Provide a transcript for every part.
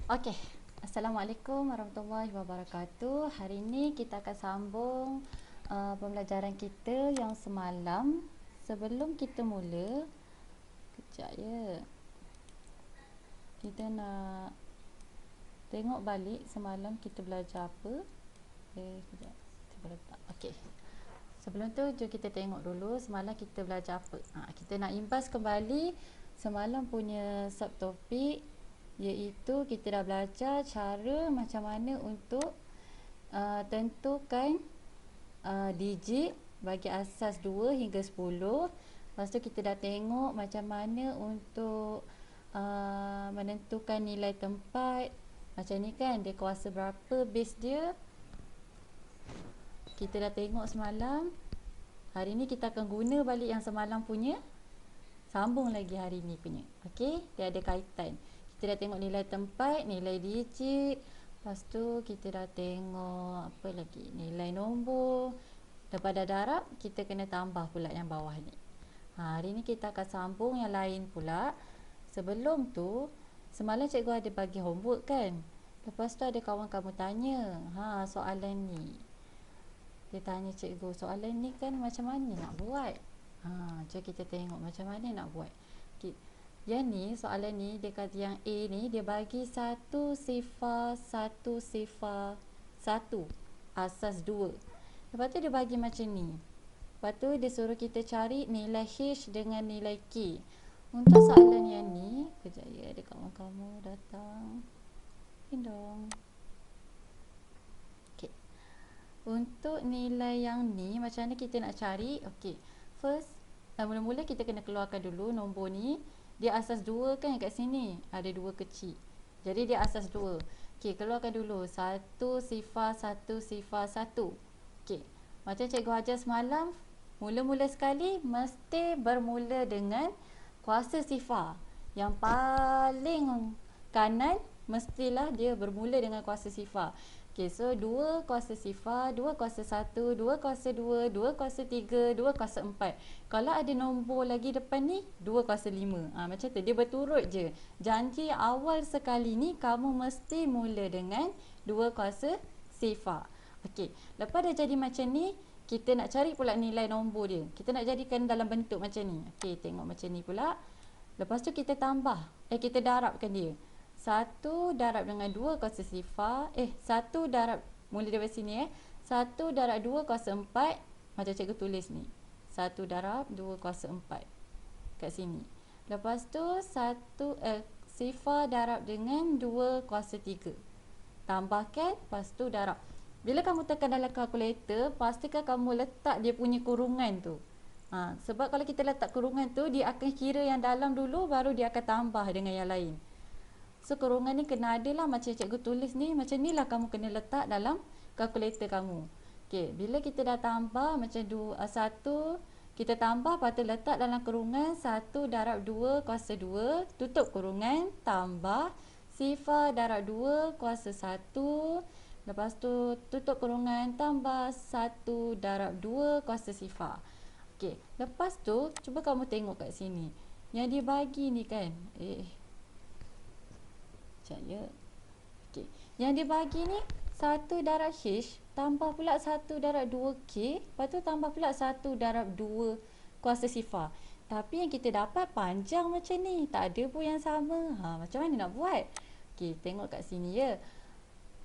Okey, Assalamualaikum warahmatullahi wabarakatuh. Hari ini kita akan sambung pembelajaran kita yang semalam. Sebelum kita mula, kejap ya. Kita nak tengok balik semalam kita belajar apa. Kejap. Kita letak. Okey. Sebelum tu, jom kita tengok dulu semalam kita belajar apa. Kita nak imbas kembali semalam punya subtopik, iaitu kita dah belajar cara macam mana untuk tentukan digit bagi asas 2 hingga 10. Lepas tu kita dah tengok macam mana untuk menentukan nilai tempat. Macam ni kan, dia kuasa berapa base dia. Kita dah tengok semalam. Hari ni kita akan guna balik yang semalam punya. Sambung lagi hari ni punya. Okey, dia ada kaitan. Kita dah tengok nilai tempat, nilai digit. Lepas tu kita dah tengok apa lagi? Nilai nombor. Lepas dah darab, kita kena tambah pula yang bawah ni. Hari ni kita akan sambung yang lain pula. Sebelum tu, semalam cikgu ada bagi homework kan? Lepas tu ada kawan kamu tanya, soalan ni. Dia tanya cikgu, soalan ni kan macam mana nak buat? Jom kita tengok macam mana nak buat. Yang ni, soalan ni, dia kata yang A ni, dia bagi 1 asas 2. Lepas tu dia bagi macam ni. Lepas tu dia suruh kita cari nilai H dengan nilai K. Untuk soalan yang ni, kejap ya, ada kawan-kamu datang. Hindong. Okay. Untuk nilai yang ni, macam mana kita nak cari? Okay, first, mula-mula kita kena keluarkan dulu nombor ni. Dia asas 2 kan kat sini. Ada 2 kecil. Jadi dia asas 2. Okay, keluarkan dulu. 1 sifar 1 sifar 1. Okay, macam cikgu ajar semalam, mula-mula sekali mesti bermula dengan kuasa sifar. Yang paling kanan mestilah dia bermula dengan kuasa sifar. Okay, so 2 kuasa sifar, 2 kuasa 1, 2 kuasa 2, 2 kuasa 3, 2 kuasa 4. Kalau ada nombor lagi depan ni, 2 kuasa 5. Macam tu, dia berturut je. Janji awal sekali ni, kamu mesti mula dengan 2 kuasa sifar. Okey, lepas dah jadi macam ni, kita nak cari pula nilai nombor dia. Kita nak jadikan dalam bentuk macam ni. Okey, tengok macam ni pula. Lepas tu kita tambah, kita darabkan dia. 1 darab dengan 2 kuasa sifar. 1 darab, mula dari sini 1 darab 2 kuasa 4. Macam cikgu tulis ni. 1 darab 2 kuasa 4. Kat sini. Lepas tu sifar darab dengan 2 kuasa 3. Tambahkan, lepas tu darab. Bila kamu tekan dalam kalkulator, pastikan kamu letak dia punya kurungan tu. Sebab kalau kita letak kurungan tu, dia akan kira yang dalam dulu, baru dia akan tambah dengan yang lain. So kurungan ni kena ada lah, macam cikgu tulis ni. Macam ni lah kamu kena letak dalam kalkulator kamu. Okay, bila kita dah tambah macam 1, kita tambah, lepas tu letak dalam kurungan 1 darab 2 kuasa 2, tutup kurungan, tambah sifar darab 2 kuasa 1, lepas tu tutup kurungan, tambah 1 darab 2 kuasa sifar. Okay, lepas tu cuba kamu tengok kat sini. Yang dia bagi ni kan, sekejap ya. Okay, yang dia bagi ni 1 darab H tambah pula 1 darab 2K, lepas tu tambah pula 1 darab 2 kuasa sifar. Tapi yang kita dapat panjang macam ni, tak ada pun yang sama. Macam mana nak buat? Okay, tengok kat sini ya.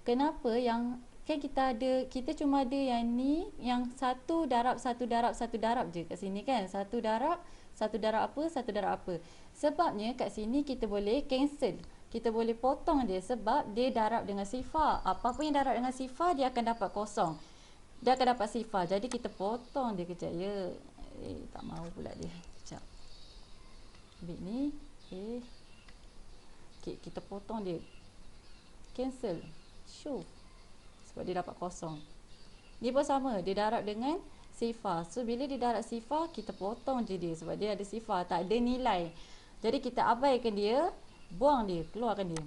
Kenapa yang kan kita cuma ada yang ni, yang 1 darab 1 darab 1 darab je kat sini kan. 1 darab apa, 1 darab apa. Sebabnya kat sini kita boleh cancel. Kita boleh potong dia sebab dia darab dengan sifar. Apa-apa yang darab dengan sifar, dia akan dapat kosong. Dia akan dapat sifar. Jadi kita potong dia kejap ya. Tak mahu pula dia. Kejap. Ambil ni. Okay, kita potong dia. Cancel. Show. Sebab dia dapat kosong. Dia pun sama. Dia darab dengan sifar. So, bila dia darab sifar, kita potong je dia. Sebab dia ada sifar. Tak ada nilai. Jadi, kita abaikan dia. Buang dia. Keluarkan dia.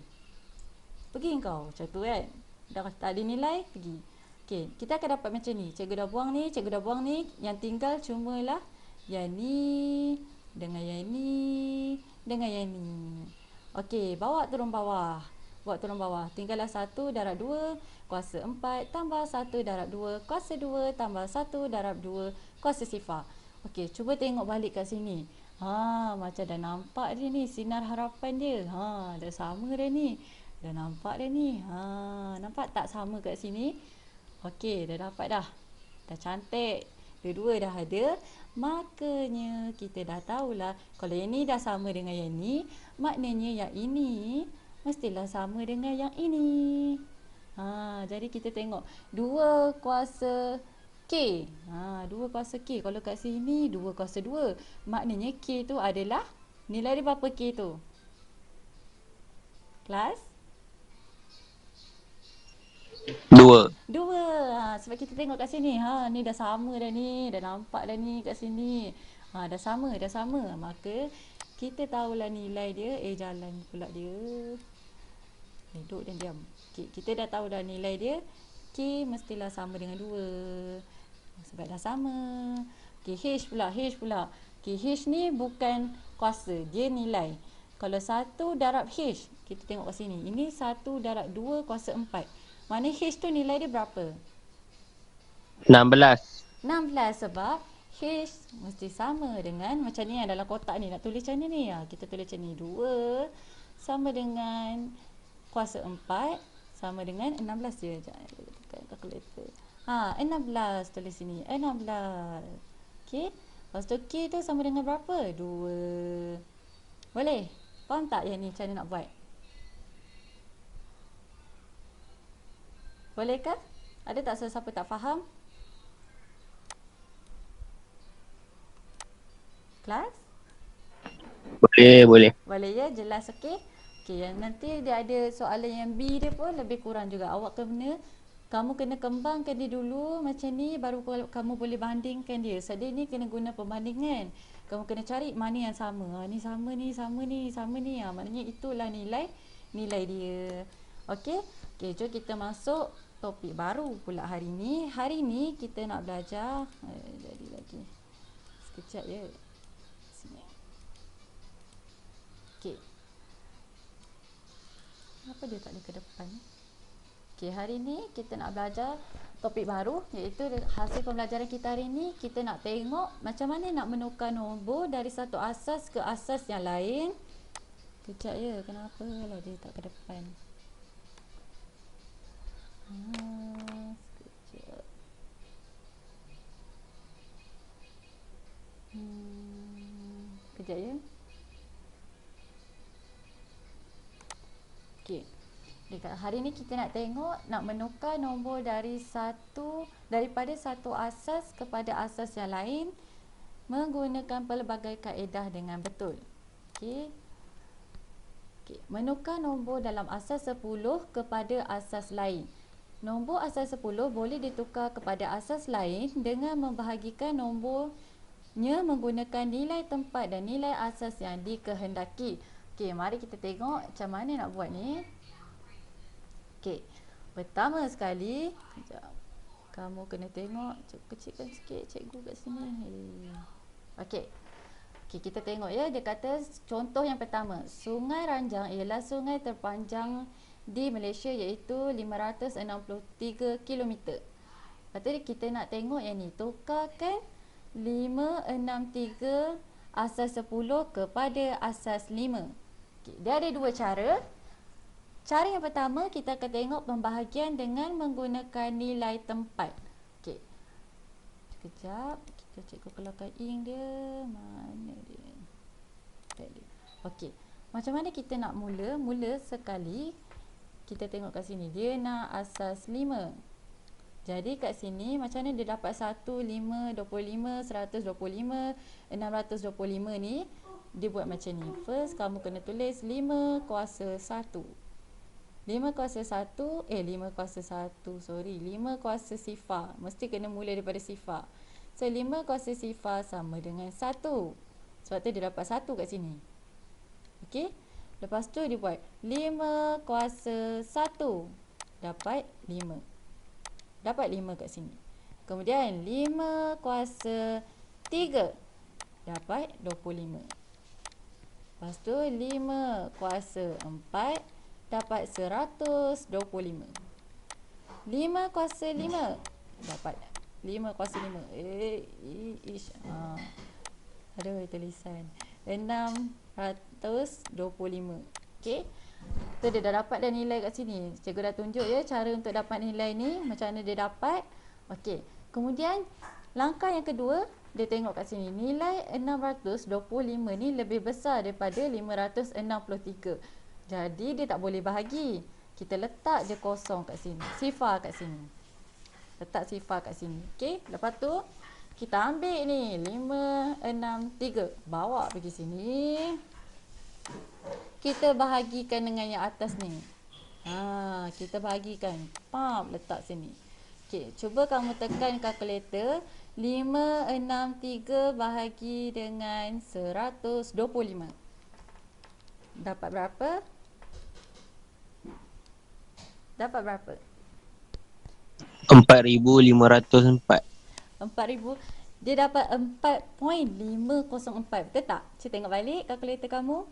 Pergi kau. Macam tu kan. Dah tak ada nilai. Pergi. Okay. Kita akan dapat macam ni. Cikgu dah buang ni. Cikgu dah buang ni. Yang tinggal cumalah yang ni. Dengan yang ni. Dengan yang ni. Okay. Bawa turun bawah. buat turun bawah. Tinggallah 1 darab 2 kuasa 4 tambah 1 darab 2 kuasa 2 tambah 1 darab 2 kuasa sifar. Okey, cuba tengok balik kat sini. Macam dah nampak dia ni sinar harapan dia. Dah sama dah ni. Dah nampak dah ni. Nampak tak sama kat sini? Okey, dah dapat dah. Dah cantik. Dua-dua dah ada. Makanya kita dah tahulah kalau yang ni dah sama dengan yang ni, maknanya yang ini mestilah sama dengan yang ini. Jadi kita tengok 2 kuasa K. 2 kuasa K. Kalau kat sini 2 kuasa 2. Maknanya K tu adalah nilai dia berapa K tu? Kelas? 2. 2. Sebab kita tengok kat sini. Ni dah sama dah ni. Dah nampak dah ni kat sini. Dah sama, dah sama. Maka kita tahulah nilai dia. Jalan pula dia. Duduk dan diam. Okay, kita dah tahu dah nilai dia. K mestilah sama dengan 2. Sebab dah sama. Okay, H pula. Okay, H ni bukan kuasa. Dia nilai. Kalau 1 darab H. Kita tengok kat sini. Ini 1 darab 2 kuasa 4. Mana H tu nilai dia berapa? 16. 16 sebab H mesti sama dengan macam ni dalam kotak ni. Nak tulis macam ni. Kita tulis macam ni. 2 sama dengan kuasa 4 sama dengan 16 je. Tekan kalkulator. 16 tulis sini. 16. Okey. Lepas tu K tu sama dengan berapa? 2. Boleh? Faham tak yang ni macam mana nak buat? Boleh ke? Ada tak sesiapa tak faham? Kelas? Boleh. Boleh ya? Jelas okey? Okey, nanti dia ada soalan yang B dia pun lebih kurang juga. Kamu kena kembangkan dia dulu macam ni baru kamu boleh bandingkan dia. Sebab ni kena guna perbandingan. Kamu kena cari mana yang sama. Ni sama ni. Maknanya itulah nilai dia. Okey? Okey, jom kita masuk topik baru pula hari ni. Hari ni kita nak belajar jadi lagi. Sekejap je. Sini. Okey. Kenapa dia tak boleh ke depan? Okey, hari ni kita nak belajar topik baru iaitu hasil pembelajaran kita hari ni. Kita nak tengok macam mana nak menukar nombor dari satu asas ke asas yang lain. Kejap ya, kenapa lah dia tak ke depan? Sekejap. Kejap ya. Okey. Dekat hari ni kita nak tengok nak menukar nombor daripada satu asas kepada asas yang lain menggunakan pelbagai kaedah dengan betul. Okey. Menukar nombor dalam asas 10 kepada asas lain. Nombor asas 10 boleh ditukar kepada asas lain dengan membahagikan nombornya menggunakan nilai tempat dan nilai asas yang dikehendaki. Okey, mari kita tengok macam mana nak buat ni. Okey, pertama sekali, sekejap. Kamu kena tengok, kecilkan sikit cikgu kat sini. Okey. Okey, kita tengok ya, dia kata contoh yang pertama. Sungai Ranjang ialah sungai terpanjang di Malaysia iaitu 563 km. Lepas tu kita nak tengok yang ni. Tukarkan 563 asas 10 kepada asas 5. Okay, dia ada dua cara. Cara yang pertama, kita akan tengok pembahagian dengan menggunakan nilai tempat. Okey. Sekejap. Kita cikgu keluarkan ink dia. Mana dia? Tadi. Okey. Macam mana kita nak mula? Mula sekali, kita tengok kat sini. Dia nak asas 5. Jadi kat sini, macam mana dia dapat 1, 5, 25, 125, 625 ni. Dia buat macam ni. First, kamu kena tulis 5 kuasa 1. 5 kuasa 1, 5 kuasa sifar. Mesti kena mula daripada sifar. So, 5 kuasa sifar sama dengan 1. Sebab tu dia dapat 1 kat sini. Okey. Lepas tu dia buat 5 kuasa 1. Dapat 5. Dapat 5 kat sini. Kemudian 5 kuasa 3. Dapat 25. Lepas tu 5 kuasa 4 dapat 125. 5 kuasa 5 dapat 5 kuasa 5. Aduh, tulisan 625. Okey. Tu dia dah dapat dah nilai kat sini. Cikgu dah tunjuk ya cara untuk dapat nilai ni, macam mana dia dapat. Okey. Kemudian langkah yang kedua, dia tengok kat sini. Nilai 625 ni lebih besar daripada 563. Jadi dia tak boleh bahagi. Kita letak je kosong kat sini. Sifar kat sini. Letak sifar kat sini. Okey. Lepas tu kita ambil ni 563. Bawa pergi sini. Kita bahagikan dengan yang atas ni. Kita bahagikan. Pam, letak sini. Okey, cuba kamu tekan kalkulator. 563 bahagi dengan 125. Dapat berapa? Dapat berapa? 4,504. 4,000. Dia dapat 4.504. Betul tak? Cuba tengok balik kalkulator kamu.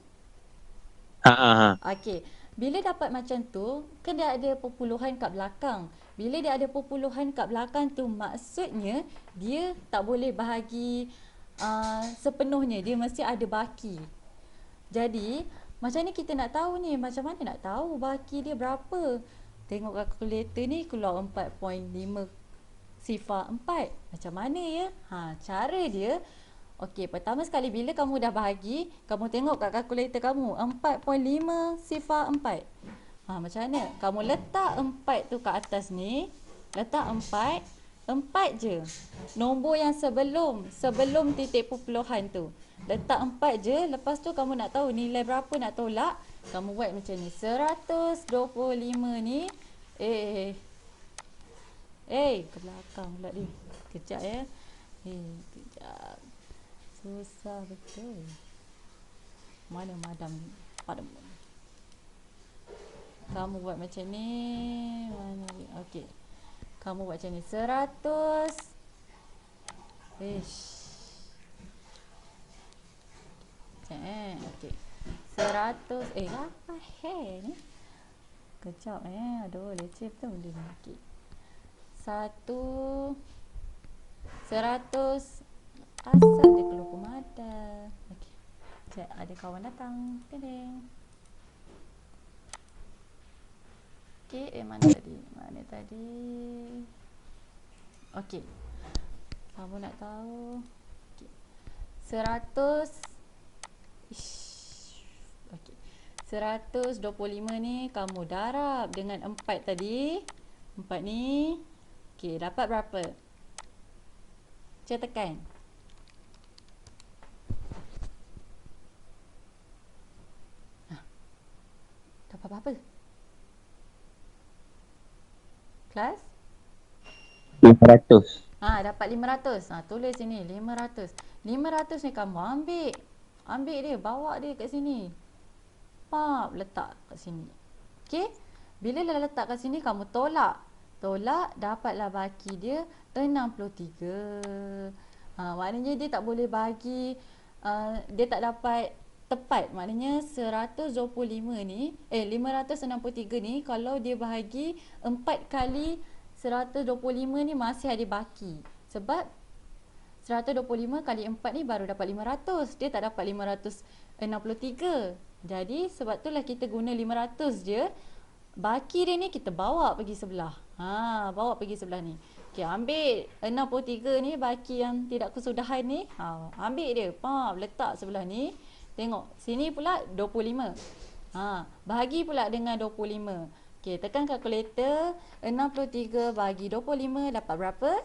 Okey. Bila dapat macam tu, kan dia ada perpuluhan kat belakang. Bila dia ada perpuluhan kat belakang tu, maksudnya dia tak boleh bahagi sepenuhnya. Dia mesti ada baki. Jadi, macam ni kita nak tahu ni. Macam mana nak tahu baki dia berapa? Tengok kalkulator ni keluar 4.5 sifar 4. Macam mana ya? Cara dia, okey, pertama sekali bila kamu dah bahagi, kamu tengok kat kalkulator kamu 4.5 sifar 4. Macam mana? Kamu letak 4 tu kat atas ni. Letak 4 je. Nombor yang sebelum titik perpuluhan tu. Letak 4 je. Lepas tu kamu nak tahu nilai berapa nak tolak. Kamu buat macam ni. 125 ni. Ke belakang pula dia. Kejap ya. Kejap. Susah betul. Mana madam ni? Padam. Kamu buat macam ni. Mana dia? Okey. Kamu buat macam ni. 100. Okey. 100. Apa ni? Kejap Aduh, leceh betul benda ni. Okey. 100. Asal dia keluar pemada. Okey. Sekejap, ada kawan datang. Tadang. Okey, mana tadi? Okey. Kamu nak tahu? Okey. 100. Okey. 125 ni kamu darab dengan 4 tadi. 4 ni. Okey, dapat berapa? Cuba tekan. Dapat berapa? Kelas? 500. Dapat 500. Tulis sini 500. 500 ni kamu ambil. Ambil dia, bawa dia kat sini. Pap, letak kat sini. Okey? Bila dah letak kat sini, kamu tolak. Tolak, dapatlah baki dia 63. Maknanya dia tak boleh bagi, dia tak dapat tepat. Maknanya 125 ni, 563 ni, kalau dia bahagi 4 kali 125 ni masih ada baki. Sebab 125 kali 4 ni baru dapat 500. Dia tak dapat 563. Jadi sebab itulah kita guna 500 je. Baki dia ni kita bawa pergi sebelah. Bawa pergi sebelah ni. Okey, ambil 63 ni baki yang tidak kesudahan ni. Ambil dia. Letak sebelah ni. Tengok. Sini pula 25. Bahagi pula dengan 25. Okey, tekan kalkulator. 63 bahagi 25 dapat berapa?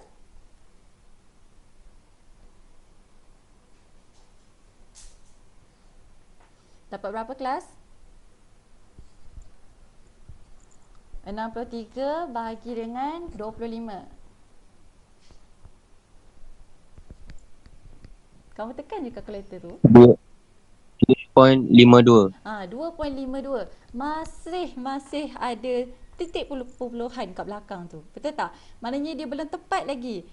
Dapat berapa kelas? 63 bahagi dengan 25. Kamu tekan je kalkulator tu. 2.52. 2.52. Masih ada titik perpuluhan kat belakang tu. Betul tak? Maknanya dia belum tepat lagi.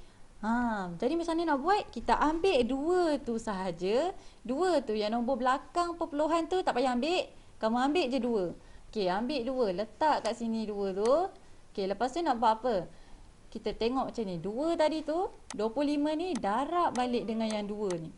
Jadi macam ni nak buat? Kita ambil 2 tu sahaja. 2 tu yang nombor belakang perpuluhan tu tak payah ambil. Kamu ambil je 2. Okey, ambil 2, letak kat sini 2 tu. Okey, lepas tu nak buat apa? Kita tengok macam ni. 2 tadi tu, 25 ni darab balik dengan yang 2 ni.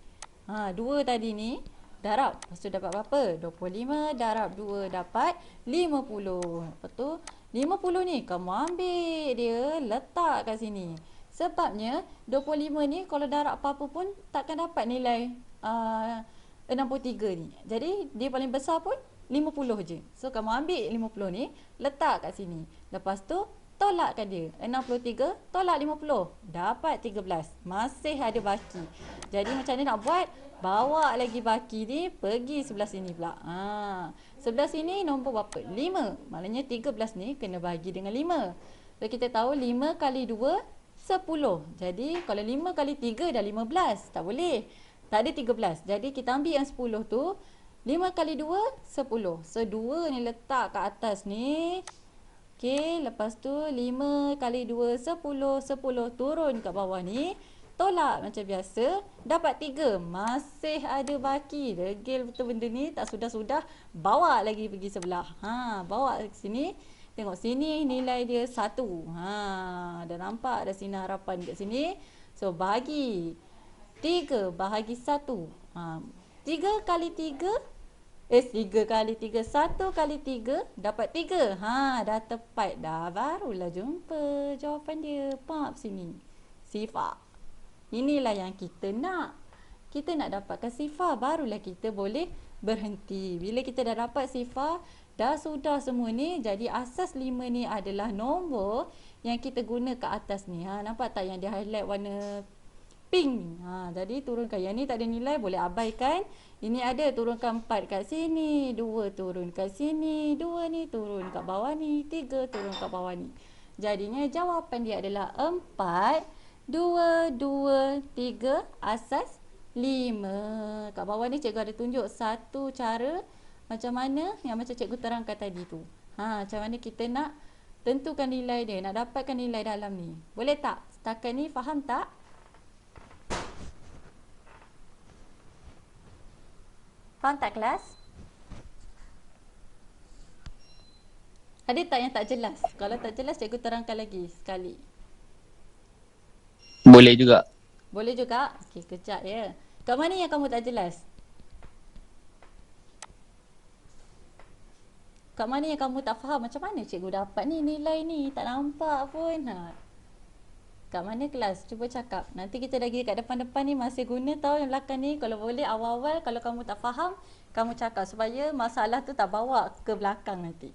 2 tadi ni darab. Lepas tu dapat berapa? 25 darab 2 dapat 50. Lepas tu 50 ni kamu ambil dia, letak kat sini. Sebabnya 25 ni kalau darab apa-apa pun takkan dapat nilai 63 ni. Jadi dia paling besar pun 50 je. So kamu ambil 50 ni, letak kat sini. Lepas tu tolakkan dia. 63 tolak 50, dapat 13. Masih ada baki. Jadi macam mana nak buat? Bawa lagi baki ni pergi sebelah sini pula. Sebelah sini nombor berapa? 5. Maknanya 13 ni kena bagi dengan 5. So kita tahu 5 kali 2 10. Jadi kalau 5 kali 3 dah 15. Tak boleh. Tak ada 13. Jadi kita ambil yang 10 tu. 5 kali 2 10. So 2 ni letak kat atas ni. Okey, lepas tu 5 kali 2 10. 10 turun kat bawah ni. Tolak macam biasa, dapat 3. Masih ada baki. Degil betul benda ni. Tak sudah-sudah, bawa lagi pergi sebelah. Bawa ke sini. Tengok sini nilai dia 1. Dah nampak dah sinar harapan kat sini. So bagi 3 bahagi 1. 3 kali 3 3 kali 3 1 kali 3 dapat 3. Dah tepat dah. Barulah jumpa jawapan dia. Pap sini. Sifar. Inilah yang kita nak. Kita nak dapatkan sifar, barulah kita boleh berhenti. Bila kita dah dapat sifar, dah sudah semua ni, jadi asas 5 ni adalah nombor yang kita guna kat atas ni. Nampak tak yang dia highlight warna pink? Jadi turunkan. Yang ni tak ada nilai, boleh abaikan. Ini ada, turunkan 4 kat sini, 2 turun kat sini, 2 ni turun kat bawah ni, 3 turun kat bawah ni. Jadinya jawapan dia adalah 4 2, 2, 3, asas 5. Kat bawah ni cikgu ada tunjuk satu cara macam mana yang macam cikgu terangkan tadi tu. Macam mana kita nak tentukan nilai dia, nak dapatkan nilai dalam ni. Boleh tak? Setakat ni faham tak? Faham tak kelas? Ada tak yang tak jelas? Kalau tak jelas cikgu terangkan lagi sekali. Boleh juga. Boleh juga? Okey, kejap ya. Kat mana yang kamu tak jelas? Kat mana yang kamu tak faham? Macam mana cikgu dapat ni nilai ni? Tak nampak pun. Kat mana kelas? Cuba cakap. Nanti kita lagi kat depan-depan ni masih guna tau yang belakang ni. Kalau boleh awal-awal kalau kamu tak faham, kamu cakap supaya masalah tu tak bawa ke belakang nanti.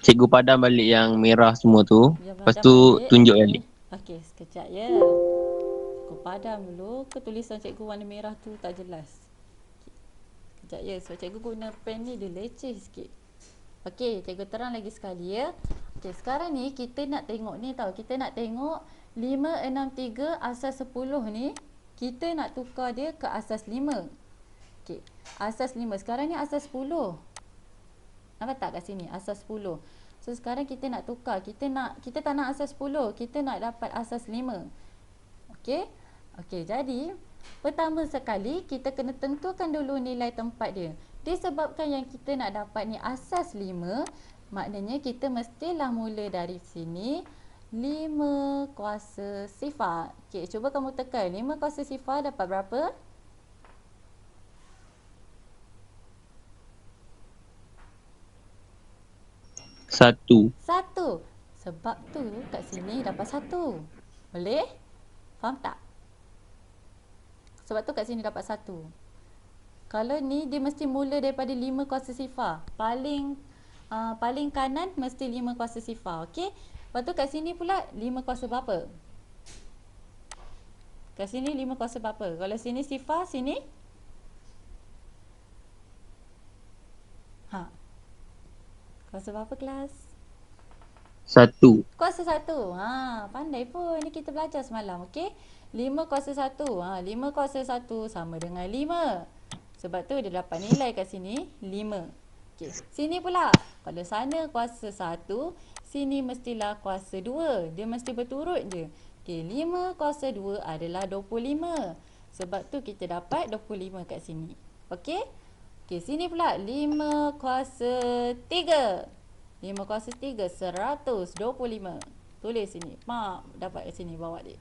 Cikgu padam balik yang merah semua tu. Biar Lepas padam tu balik. tunjuk balik. Okey, sekejap ya. Cikgu padam dulu. Tulisan cikgu warna merah tu tak jelas. Sekejap ya. Sebab cikgu guna pen ni dia leceh sikit. Okey, cikgu terang lagi sekali ya. Okey, sekarang ni kita nak tengok ni tau. Kita nak tengok 5, 6, 3 asas 10 ni. Kita nak tukar dia ke asas 5. Okey, asas 5. Sekarang ni asas 10. Nampak tak kat sini? Asas 10. So sekarang kita nak tukar. Kita tak nak asas 10. Kita nak dapat asas 5. Okey? Okey, jadi pertama sekali kita kena tentukan dulu nilai tempat dia. Disebabkan yang kita nak dapat ni asas 5, maknanya kita mestilah mula dari sini 5 kuasa sifar. Okey, cuba kamu tekan. 5 kuasa sifar dapat berapa? Satu. 1. Sebab tu kat sini dapat 1. Boleh? Faham tak? Sebab tu kat sini dapat 1. Kalau ni dia mesti mula daripada 5 kuasa sifar. Paling kanan mesti 5 kuasa sifar. Okey? Lepas tu kat sini pula 5 kuasa berapa? Kat sini 5 kuasa berapa? Kalau sini sifar, sini? Kuasa berapa kelas? 1. Kuasa 1. Pandai pun. Ni kita belajar semalam. Okey? 5 kuasa 1. 5 kuasa 1 sama dengan 5. Sebab tu dia dapat nilai kat sini 5. Okey. Sini pula. Kalau sana kuasa 1, sini mestilah kuasa 2. Dia mesti berturut je. Okey, 5 kuasa 2 adalah 25. Sebab tu kita dapat 25 kat sini. Okey? Okey, sini pula 5 kuasa 3. 5 kuasa 3, 125. Tulis sini. Dapat kat sini bawa dia.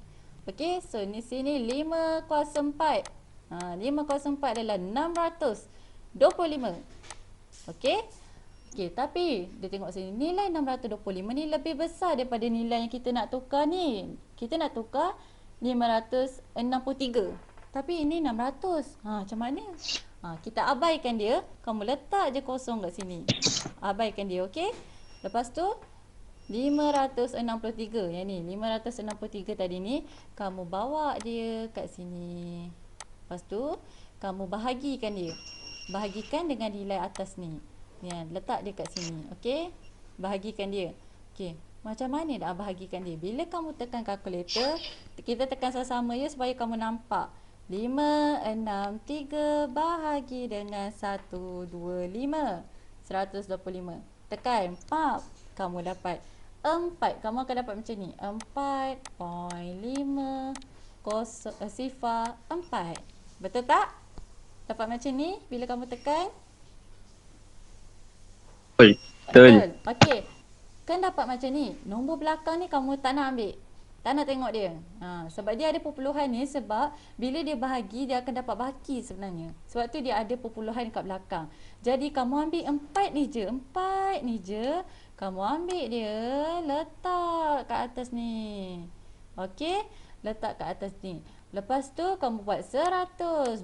Okey, so ni sini 5 kuasa 4. 5 kuasa 4 adalah 625. Okey. Okey, tapi dia tengok sini nilai 625 ni lebih besar daripada nilai yang kita nak tukar ni. Kita nak tukar 563. Tapi ini 600. Macam mana? Kita abaikan dia. Kamu letak je kosong kat sini. Abaikan dia, okey? Lepas tu 563. Yang ni 563 tadi ni kamu bawa dia kat sini. Lepas tu kamu bahagikan dia. Bahagikan dengan nilai atas ni. Letak dia kat sini. Okey? Bahagikan dia. Okey. Macam mana nak bahagikan dia? Bila kamu tekan kalkulator, kita tekan sama-sama ya supaya kamu nampak. 563 bahagi dengan 125. 125. Tekan. Kamu dapat 4. Kamu akan dapat macam ni. 4.5 sifar 4. Betul tak? Dapat macam ni bila kamu tekan. Betul. Okey. Kan dapat macam ni. Nombor belakang ni kamu tak nak ambil. Tak nak tengok dia. Sebab dia ada perpuluhan ni, sebab bila dia bahagi dia akan dapat baki sebenarnya. Sebab tu dia ada perpuluhan kat belakang. Jadi kamu ambil 4 ni je. 4 ni je. Kamu ambil dia, letak kat atas ni. Okey? Letak kat atas ni. Lepas tu kamu buat 125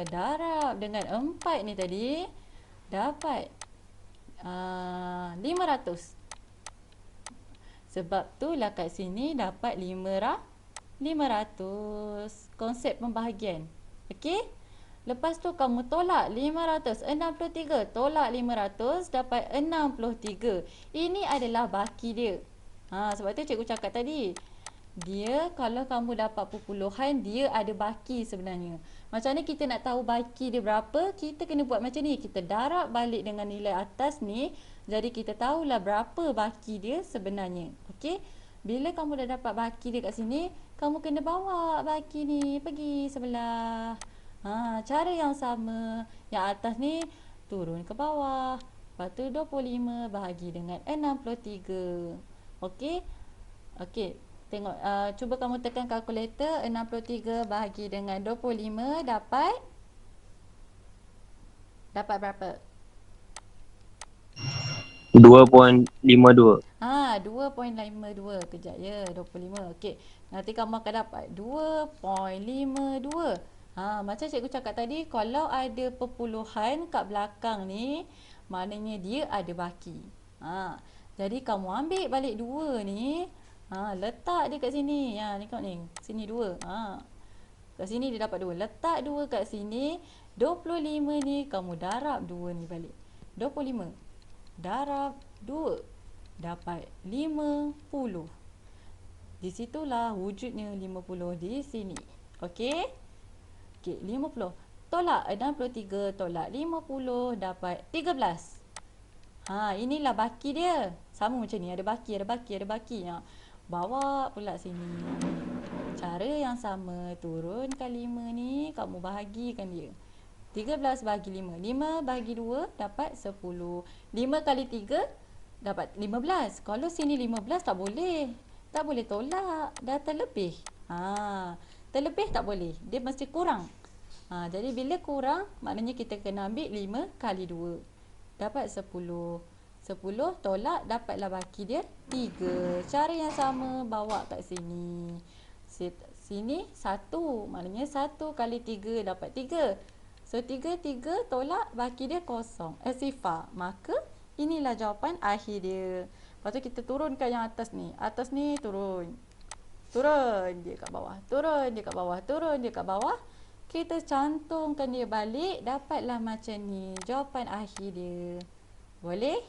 darab dengan 4 ni tadi. Dapat 500. Sebab tu lah kat sini dapat 500. Konsep pembahagian. Okey? Lepas tu kamu tolak 563. Tolak 500 dapat 63. Ini adalah baki dia. Sebab tu cikgu cakap tadi. Dia kalau kamu dapat perpuluhan, dia ada baki sebenarnya. Macam mana kita nak tahu baki dia berapa? Kita kena buat macam ni. Kita darab balik dengan nilai atas ni. Jadi kita tahulah berapa baki dia sebenarnya. Okey? Bila kamu dah dapat baki dia kat sini, kamu kena bawa baki ni pergi sebelah. Cara yang sama. Yang atas ni turun ke bawah. Lepas tu 25 bahagi dengan 63. Okey? Okey. Tengok, cuba kamu tekan kalkulator. 63 bahagi dengan 25 dapat berapa? 2.52. 2.52. Kejap ya, 25. Okey. Nanti kamu akan dapat 2.52. Macam cikgu cakap tadi, kalau ada perpuluhan kat belakang ni, maknanya dia ada baki. Jadi kamu ambil balik 2 ni. Letak dia kat sini. Tengok ni. Sini 2. Kat sini dia dapat 2. Letak 2 kat sini. 25 ni kamu darab 2 ni balik. 25 darab 2 dapat 50. Di situlah wujudnya 50 di sini. Okey? Okey, 50. Tolak 63 tolak 50 dapat 13. Inilah baki dia. Sama macam ni, ada baki. Bawa pula sini. Cara yang sama, turunkan 5 ni, kamu bahagikan dia. 13 bahagi 5. 5 bahagi 2 dapat 10. 5 kali 3 dapat 15. Kalau sini 15 tak boleh. Tak boleh tolak. Dah terlebih. Terlebih tak boleh. Dia mesti kurang. Jadi bila kurang, maknanya kita kena ambil 5 kali 2. Dapat 10. 10 tolak, dapatlah baki dia 3. Cara yang sama, bawa kat sini. Sini 1. Maknanya 1 kali 3 dapat 3. So 3 tolak, baki dia kosong. Sifar. Maka inilah jawapan akhir dia. Lepas tu kita turunkan yang atas ni. Atas ni turun. Turun dia kat bawah. Turun dia kat bawah. Turun dia kat bawah. Kita cantumkan dia balik. Dapatlah macam ni. Jawapan akhir dia. Boleh?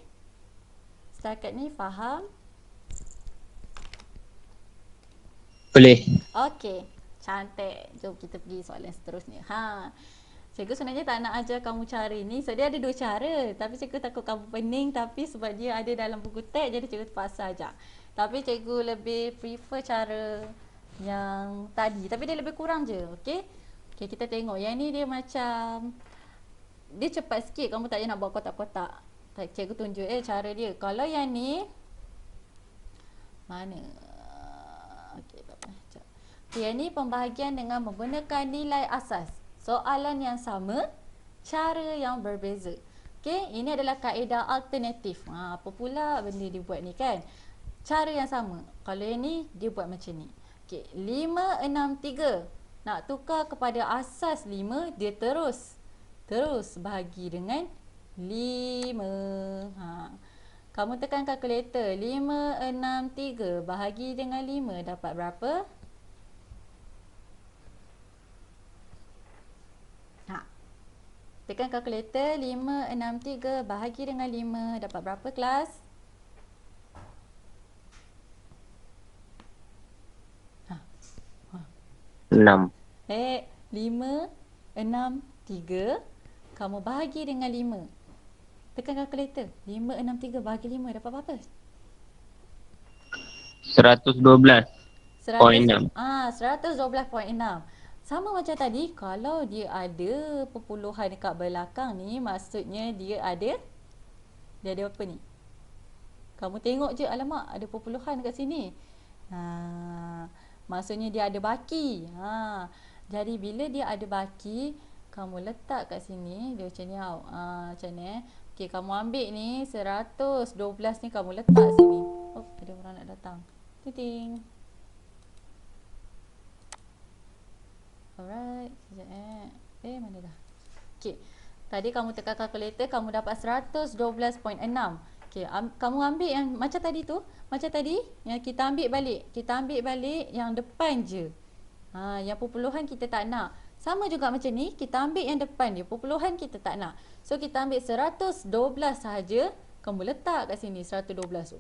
Setakat ni faham? Boleh. Okey. Cantik. Jom kita pergi soalan seterusnya. Cikgu sebenarnya tak nak ajar kamu cara ni. So dia ada 2 cara. Tapi cikgu takut kamu pening. Tapi sebab dia ada dalam buku teks, jadi cikgu terpaksa ajar. Tapi cikgu lebih prefer cara yang tadi. Tapi dia lebih kurang je. Okey? Okey, kita tengok. Yang ni dia macam dia cepat sikit, kamu tak payah nak buat kotak-kotak. Cikgu tunjuk cara dia. Kalau yang ni mana? Okey, tak apa. Sekejap. Okey, yang ni pembahagian dengan menggunakan nilai asas. Soalan yang sama, cara yang berbeza. Okey, ini adalah kaedah alternatif. Apa pula benda dia buat ni kan? Cara yang sama. Kalau yang ni dia buat macam ni. Okey, 5, 6, 3. Nak tukar kepada asas 5, dia terus bahagi dengan 5. Kamu tekan kalkulator. 5, 6, 3 bahagi dengan 5 dapat berapa? Tekan kalkulator. 5, 6, 3 bahagi dengan 5 dapat berapa kelas? Enam. 5, 6, 3 kamu bahagi dengan 5. Tekan kalkulator. 5, 6, 3 bahagi 5 dapat berapa? 112.6. 112.6. Sama macam tadi, kalau dia ada perpuluhan dekat belakang ni, maksudnya dia ada apa ni? Kamu tengok je, alamak ada perpuluhan dekat sini. Maksudnya dia ada baki. Jadi bila dia ada baki, kamu letak kat sini, dia macam ni tau. Macam ni Okey, kamu ambil ni 112 ni kamu letak sini. Oh, ada orang nak datang. Ting. Alright, sekejap mana dah? Okey. Tadi kamu tekan kalkulator, kamu dapat 112.6. Okey, kamu ambil yang macam tadi tu, macam tadi yang kita ambil balik. Kita ambil balik yang depan je. Yang perpuluhan kita tak nak. Sama juga macam ni, kita ambil yang depan dia. Perpuluhan kita tak nak. So kita ambil 112 sahaja, kamu letak kat sini 112 tu.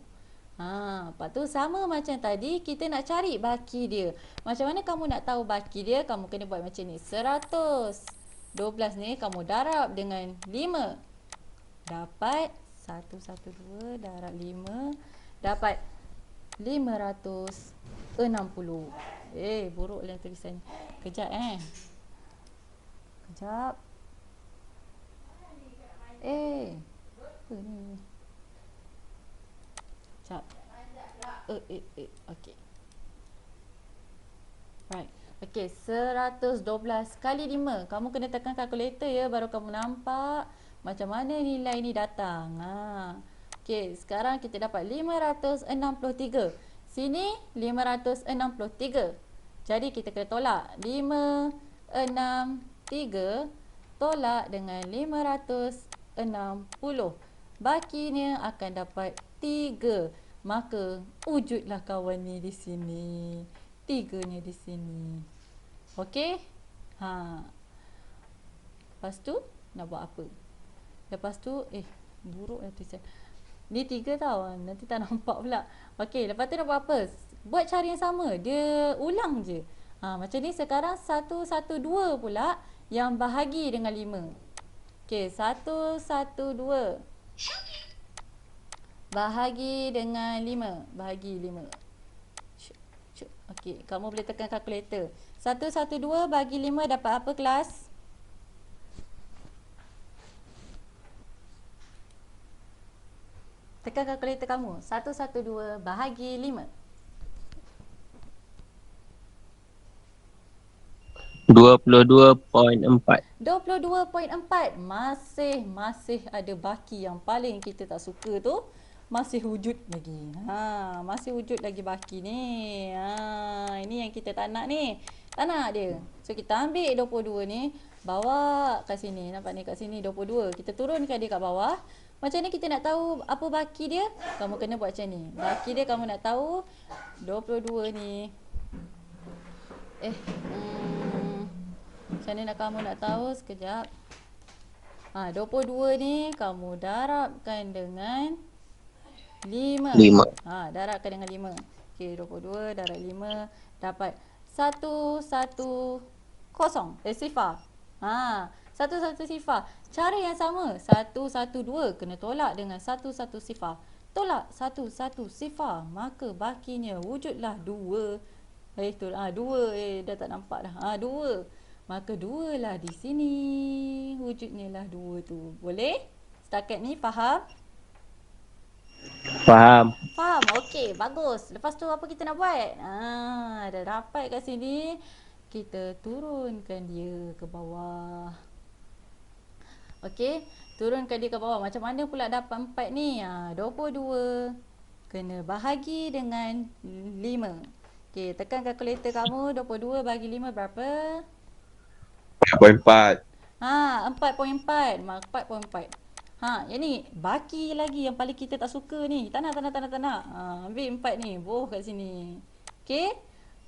Lepas tu sama macam tadi, kita nak cari baki dia. Macam mana kamu nak tahu baki dia? Kamu kena buat macam ni. 112 ni kamu darab dengan 5. Dapat 112 darab 5. Dapat 560. Buruklah tulisan. Kejap Kejap. Apa ni? Sekejap. Okey. Right. Okey, 112 kali 5. Kamu kena tekan kalkulator ya, baru kamu nampak macam mana nilai ni datang. Okey, sekarang kita dapat 563. Sini 563. Jadi kita kena tolak. 5, 6, 3 tolak dengan 560. Bakinya akan dapat 3. Maka wujudlah kawan ni di sini. 3-nya di sini. Okey? Lepas tu nak buat apa? Lepas tu buruklah tulisan. Ni 3 tau. Nanti tak nampak pula. Okey, lepas tu nak buat apa? Buat cara yang sama. Dia ulang je. Macam ni sekarang 112 pula yang bahagi dengan 5. Okey, 112 bahagi dengan 5. Bahagi 5. Okey, kamu boleh tekan kalkulator. 112 bagi 5 dapat apa kelas? Tekan kalkulator kamu. 112 bahagi 5. 22.4. 22.4. Masih ada baki yang paling kita tak suka tu. Masih wujud lagi. Masih wujud lagi baki ni. Ini yang kita tak nak ni. Tak nak dia. So kita ambil 22 ni, bawa kat sini. Nampak ni kat sini 22. Kita turunkan dia kat bawah. Macam ni kita nak tahu apa baki dia? Kamu kena buat macam ni. Baki dia kamu nak tahu 22 ni. Macam mana kamu nak tahu? Sekejap. 22 ni kamu darabkan dengan 5. Darabkan dengan 5. Okey, 22 darab 5 dapat 110. Sifar. 110 sifar. Cara yang sama. 112 kena tolak dengan 11 sifar. Tolak 11 sifar. Maka bakinya wujudlah 2. 2. Dah tak nampak dah. 2. maka 2 lah di sini. Wujudnya lah 2 tu. Boleh? Setakat ni faham? Faham. Faham? Okey, bagus. Lepas tu apa kita nak buat? Dah dapat kat sini. Kita turunkan dia ke bawah. Okey, turunkan dia ke bawah. Macam mana pula dapat 4 ni? 22. Kena bahagi dengan 5. Okey, tekan kalkulator kamu. 22 bagi 5 berapa? 4.4. 4.4. 4.4. Yang ni baki lagi yang paling kita tak suka ni. Tak nak. Ambil 4 ni. Bubuh kat sini. Okey?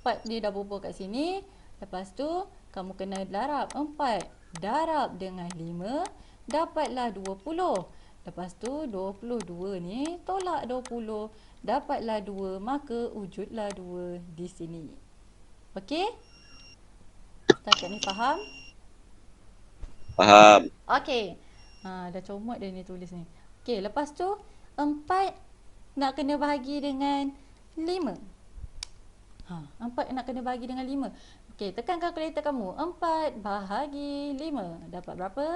4 dia dah bubuh kat sini. Lepas tu, kamu kena darab 4. Darab dengan 5. Dapatlah 20. Lepas tu, 22 ni tolak 20. Dapatlah 2. Maka wujudlah 2 di sini. Okey? Setakat ni faham? Faham. Okey. Dah comot dia ni tulis ni. Okey, lepas tu 4 nak kena bahagi dengan 5. 4 nak kena bahagi dengan 5. Okey, tekan kalkulator kamu. 4 bahagi 5. Dapat berapa?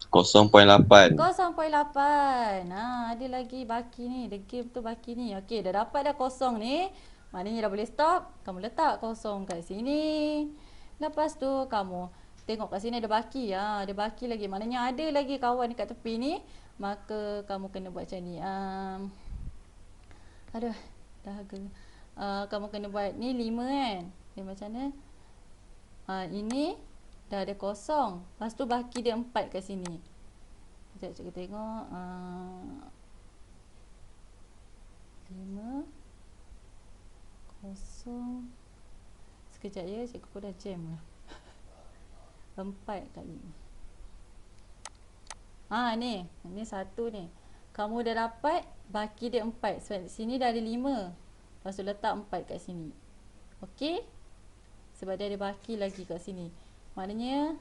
Kosong 0.8. 0.8. Ada lagi baki ni. Degil betul baki ni. Okey, dah dapat dah kosong ni. Maknanya dah boleh stop. Kamu letak kosong kat sini. Lepas tu kamu tengok kat sini ada baki. Ada baki lagi. Maknanya ada lagi kawan dekat tepi ni. Maka kamu kena buat macam ni. Aduh, dahaga. Kamu kena buat ni 5 kan. Ni macam mana? Ini dah ada kosong. Lepas tu baki dia 4 kat sini. Sekejap cikgu tengok. 5 kosong. Sekejap ya, cikgu pun dah jam lah. 4 kali. Ni 1 ni. Kamu dah dapat baki dia 4. Sebab sini dah ada 5. Lepas tu letak 4 kat sini. Okey? Sebab dia ada baki lagi kat sini. Maknanya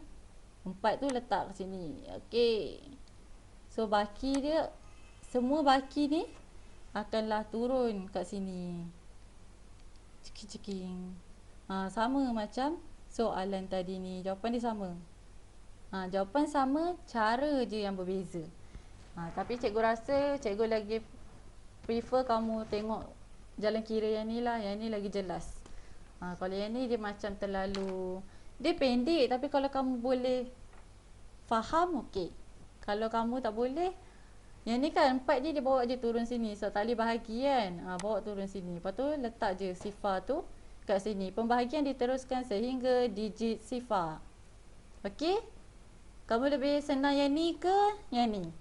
4 tu letak kat sini. Okey. So baki dia, semua baki ni akanlah turun kat sini. Ceking. Sama macam soalan tadi ni. Jawapan dia sama. Jawapan sama, cara je yang berbeza. Tapi cikgu rasa cikgu lagi prefer kamu tengok jalan kira yang ni lah. Yang ni lagi jelas. Kalau yang ni dia macam terlalu, dia pendek tapi kalau kamu boleh faham, okey. Kalau kamu tak boleh, yang ni kan 4 je dia bawa je turun sini. So tali bahagi kan, bawa turun sini. Lepas tu letak je sifar tu kat sini. Pembahagian diteruskan sehingga digit sifar. Okey? Kamu lebih senang yang ni ke yang ni?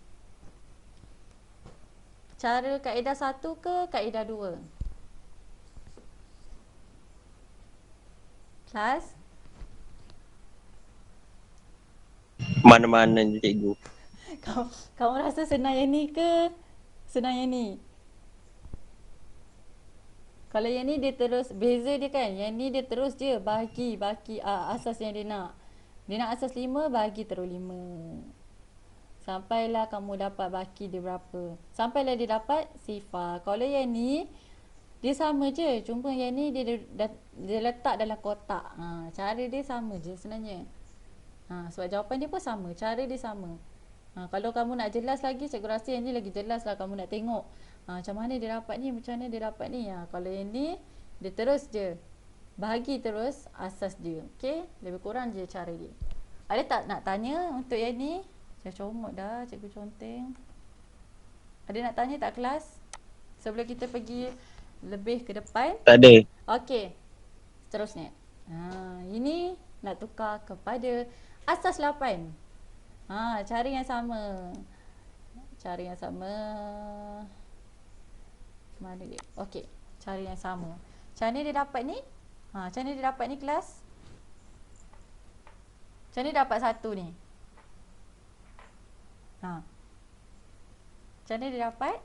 Cara kaedah 1 ke kaedah 2? Kelas? Mana-mana je cikgu. Kamu rasa senang yang ni ke senang yang ni? Kalau yang ni dia terus, beza dia kan, yang ni dia terus je bahagi asas yang dia nak. Dia nak asas 5, bahagi terus 5. Sampailah kamu dapat baki dia berapa. Sampailah dia dapat sifar. Kalau yang ni, dia sama je. Cuma yang ni dia letak dalam kotak. Cara dia sama je sebenarnya. Sebab jawapan dia pun sama. Cara dia sama. Kalau kamu nak jelas lagi, cikgu rasa yang ni lagi jelas lah. Kamu nak tengok macam mana dia dapat ni, macam mana dia dapat ni. Kalau yang ni, dia terus je bahagi terus asas dia. Okay? Lebih kurang je cara dia. Ada tak nak tanya untuk yang ni? Saya comot dah cikgu conteng. Ada nak tanya tak kelas? Sebelum kita pergi lebih ke depan. Tak ada. Okey. Seterusnya. Ini nak tukar kepada asas 8. Cara yang sama. Cara yang sama. Mana dia? Okey. Cara yang sama. Macam mana dia dapat ni? Macam mana dia dapat ni kelas? Macam mana dia dapat 1 ni? Macam mana dia dapat?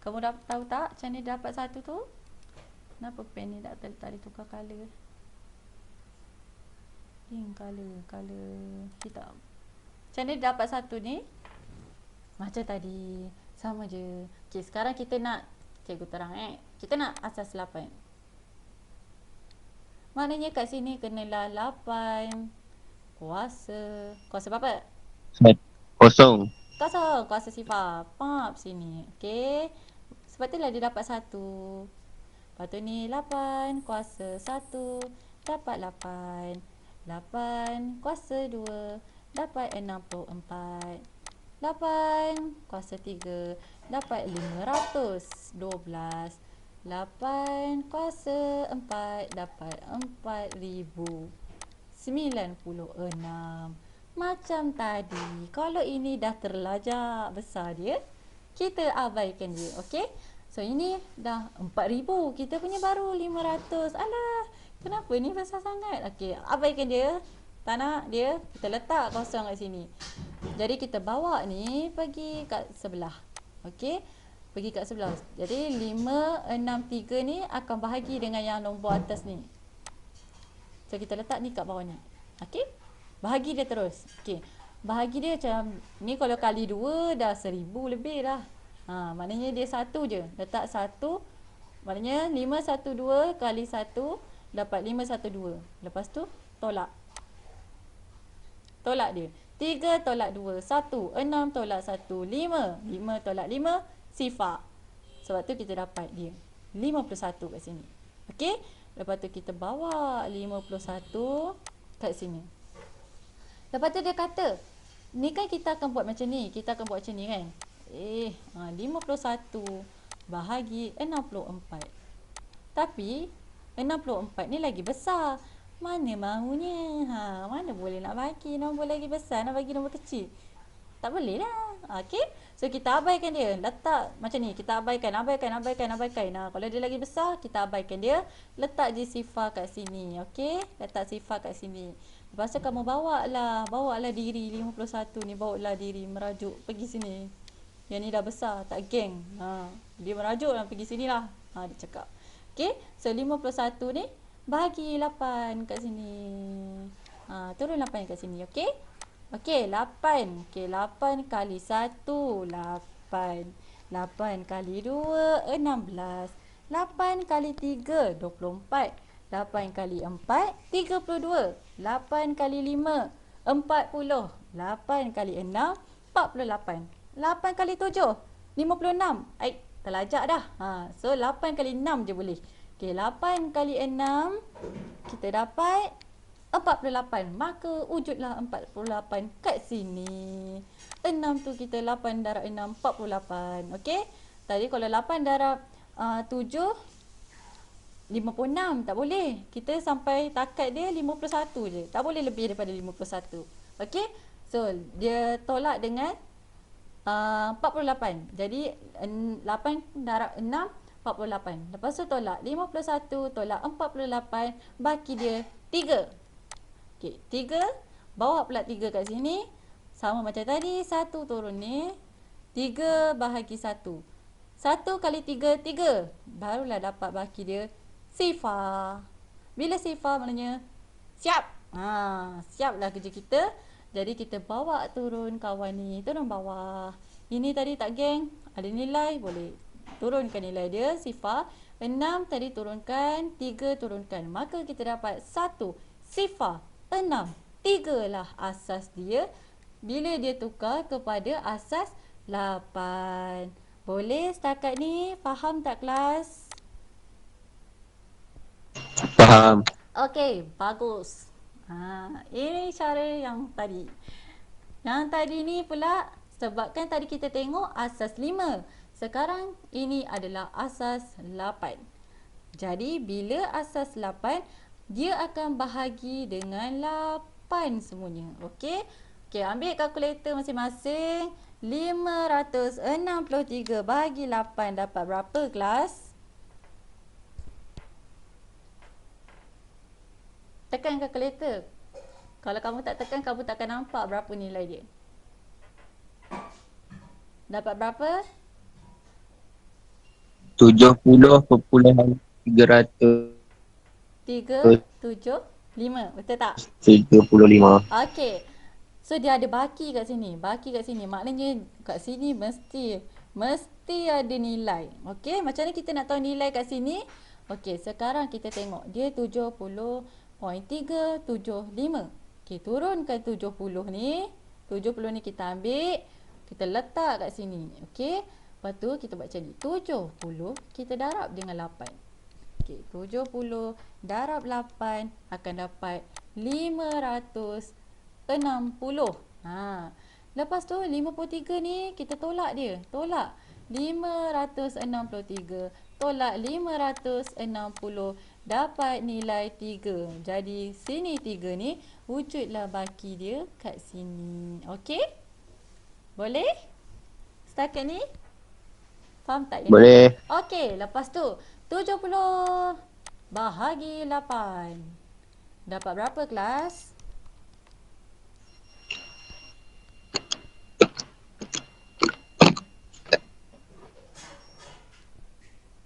Kamu tahu tak macam mana dia dapat 1 tu? Kenapa pen ni tak boleh tukar colour? Colour hitam. Macam mana dia dapat 1 ni? Macam tadi. Sama je. Okay, sekarang kita nak Cikgu terang kita nak asas 8. Maknanya kat sini kenalah 8 kuasa. Kuasa berapa? Kosong. Kosong. Kuasa sifar. Pap sini. Okey. Sebab itulah dia dapat 1. Lepas tu ni 8 kuasa 1 dapat 8. 8 kuasa 2 dapat 64. 8 kuasa 3 dapat 512. 8 kuasa 4 dapat 4096. Macam tadi. Kalau ini dah terlajak besar dia, kita abaikan dia. Okey? So ini dah 4000. Kita punya baru 500. Alah, kenapa ni besar sangat? Okey, abaikan dia. Tak nak dia, kita letak kosong kat sini. Jadi kita bawa ni pergi kat sebelah. Okey? Pergi kat sebelah. Jadi 563 ni akan bahagi dengan yang nombor atas ni. So kita letak ni kat bawah ni. Okey? Bahagi dia terus. Okey. Bahagi dia macam ni, kalau kali 2 dah 1000 lebih dah. Maknanya dia 1 je. Letak 1. Maknanya 512 kali 1 dapat 512. Lepas tu tolak. Tolak dia. 3 tolak 2, 1. 6 tolak 1, 5. 5 tolak 5, sifar. Sebab tu kita dapat dia 51 kat sini. Okey? Lepas tu kita bawa 51 kat sini. Lepas tu dia kata, ni kan kita akan buat macam ni. Kita akan buat macam ni kan. 51 bahagi 64. Tapi 64 ni lagi besar. Mana mahunya? Mana boleh nak bagi nombor lagi besar, nak bagi nombor kecil. Tak boleh lah. Okey. So kita abaikan dia. Letak macam ni. Kita abaikan. Kalau dia lagi besar, kita abaikan dia. Letak je sifar kat sini. Okey. Letak sifar kat sini. Lepas tu kamu bawa lah diri 51 ni. Bawa lah diri merajuk. Pergi sini. Yang ni dah besar. Tak geng. Dia merajuk dan pergi sini lah. Dia cakap. Okey. So 51 ni bahagi 8 kat sini. Turun 8 kat sini. Okey. Okey, 8. Okey, 8 kali 1, 8. 8 kali 2, 16. 8 kali 3, 24. 8 kali 4, 32. 8 kali 5, 40. 8 kali 6, 48. 8 kali 7, 56. Terlajak dah. So 8 kali 6 je boleh. Okey, 8 kali 6 kita dapat 48. Maka wujudlah 48 kat sini. 6 tu kita 8 darab 6, 48. Okey. Tadi kalau 8 darab 7, 56. Tak boleh. Kita sampai takat dia 51 je. Tak boleh lebih daripada 51. Okey. So, dia tolak dengan 48. Jadi 8 darab 6, 48. Lepas tu tolak 51 tolak 48, baki dia 3. Okey, 3, bawa pula 3 kat sini. Sama macam tadi, 1 turun ni. 3 bahagi 1. 1 kali 3, 3. Barulah dapat baki dia sifar. Bila sifar maknanya siap. Siaplah kerja kita. Jadi kita bawa turun kawan ni. Turun bawah. Ini tadi tak geng. Ada nilai, boleh turunkan nilai dia, sifar. 6 tadi turunkan, 3 turunkan. Maka kita dapat 1 sifar 6. 3 lah asas dia bila dia tukar kepada asas 8. Boleh setakat ni? Faham tak kelas? Faham. Okey, bagus. Ini cara yang tadi. Yang tadi ni pula, sebabkan tadi kita tengok asas 5. Sekarang ini adalah asas 8. Jadi bila asas 8, dia akan bahagi dengan 8 semuanya. Okey? Okey, ambil kalkulator masing-masing. 563 bahagi 8 dapat berapa kelas? Tekan kalkulator. Kalau kamu tak tekan, kamu tak akan nampak berapa nilai dia. Dapat berapa? 70,300 3, 7, 5. Betul tak? 35. Okey. So dia ada baki kat sini. Baki kat sini. Maknanya kat sini mesti mesti ada nilai. Okey, macam mana kita nak tahu nilai kat sini? Okey, sekarang kita tengok dia 70.375. Okey, turunkan 70 ni. 70 ni kita ambil, kita letak kat sini. Okey, lepas tu kita buat macam ni. 70 kita darab dengan 8. Okey, 70 darab 8 akan dapat 560. Ha. Lepas tu 53 ni kita tolak dia. Tolak 563 tolak 560 dapat nilai 3. Jadi sini 3 ni wujudlah baki dia kat sini. Okey? Boleh? Setakat ni? Faham tak ini? Boleh. Okey, lepas tu 70 bahagi 8. Dapat berapa kelas?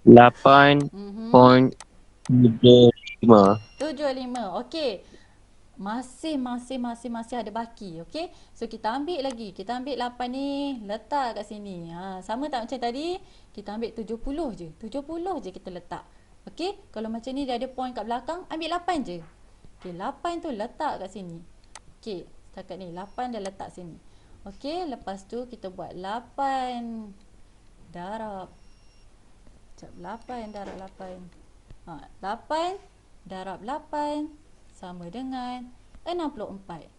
Lapan point 75. 75. Okey. Masih ada baki. Okey. So kita ambil lagi. Kita ambil 8 ni, letak kat sini. Ha, sama tak macam tadi? Kita ambil 70 je. 70 je kita letak. Okey. Kalau macam ni dia ada point kat belakang, ambil 8 je. Okey, 8 tu letak kat sini. Okey, setakat ni 8 dah letak sini. Okey, lepas tu kita buat 8 darab. Sekejap, 8 darab 8. Ha, 8 darab 8 sama dengan 64.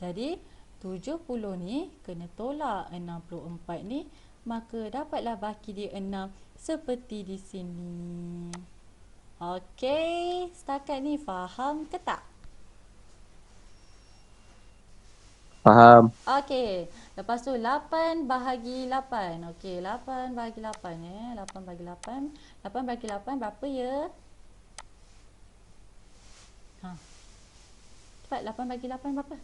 Jadi 70 ni kena tolak 64 ni, maka dapatlah baki dia 6 seperti di sini. Okey, setakat ni faham ke tak? Faham. Okey, lepas tu 8 bahagi 8. Okey, 8 bahagi 8 8 bahagi 8. 8 bahagi 8 berapa ya? Ha. Cepat, 8 bahagi 8 berapa?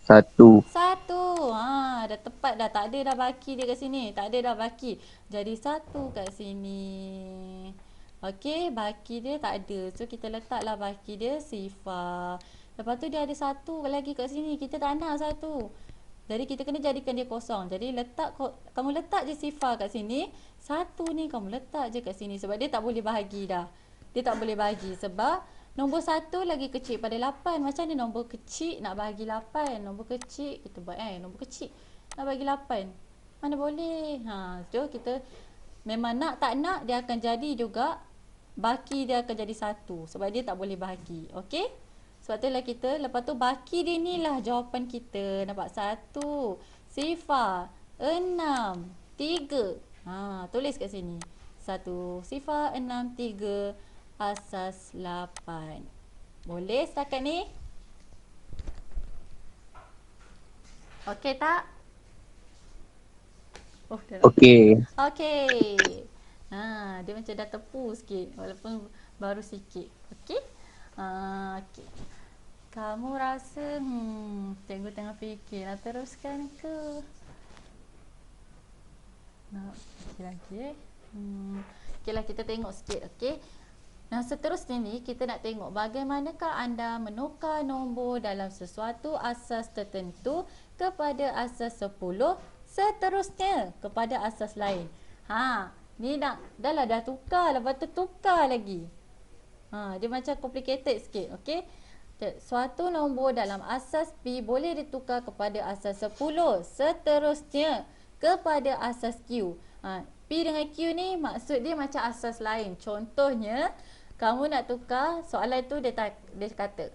1. 1. Ha, dah tepat dah. Tak ada dah baki dia kat sini. Tak ada dah baki. Jadi 1 kat sini. Okey, baki dia tak ada. So kita letaklah baki dia sifar. Lepas tu dia ada 1 lagi kat sini. Kita tak nak 1. Jadi kita kena jadikan dia kosong. Jadi kamu letak je sifar kat sini. 1 ni kamu letak je kat sini. Sebab dia tak boleh bahagi dah. Dia tak boleh bahagi sebab nombor 1 lagi kecil pada 8. Macam mana nombor kecil nak bahagi 8? Nombor kecil kita buat nombor kecil nak bahagi 8. Mana boleh. Ha, so kita memang nak tak nak dia akan jadi juga, baki dia akan jadi 1 sebab dia tak boleh bahagi. Okey? Sebab tu lah kita, lepas tu baki dia ni lah jawapan kita. Nampak? 1 sifar 6 3. Ha, tulis kat sini. 1 sifar 6 3 asas 8. Boleh setakat ni? Okey tak? Oh, dah nak. Okey. Okey. Ha, dia macam dah tepu sikit walaupun baru sikit. Okey? Okey. Kamu rasa cikgu tengah fikir nak teruskan ke? Nak fikir lagi Okeylah, kita tengok sikit. Okey. Nah, seterusnya ni kita nak tengok bagaimanakah anda menukar nombor dalam sesuatu asas tertentu kepada asas 10, seterusnya kepada asas lain. Ha, ni dah tukar, lepas tu tukar lagi. Ha, dia macam complicated sikit. Okey. Suatu nombor dalam asas P boleh ditukar kepada asas 10, seterusnya kepada asas Q. Ha, P dengan Q ni maksud dia macam asas lain. Contohnya, kamu nak tukar soalan tu dia kata,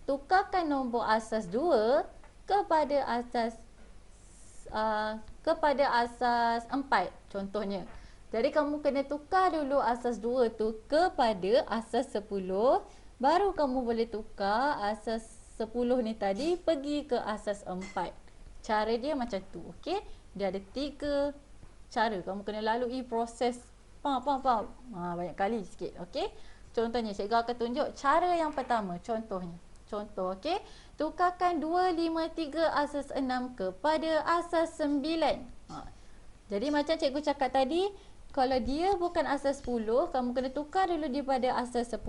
tukarkan nombor asas 2 kepada asas 4 contohnya. Jadi kamu kena tukar dulu asas 2 tu kepada asas 10, baru kamu boleh tukar asas 10 ni tadi pergi ke asas 4. Cara dia macam tu. Okey? Dia ada 3 cara. Kamu kena lalui proses. Faham? Banyak kali sikit. Okey? Contohnya, cikgu akan tunjuk cara yang pertama. Contoh, okey? Tukarkan 253 asas 6 kepada asas 9. Jadi macam cikgu cakap tadi, kalau dia bukan asas 10, kamu kena tukar dulu daripada asas 10,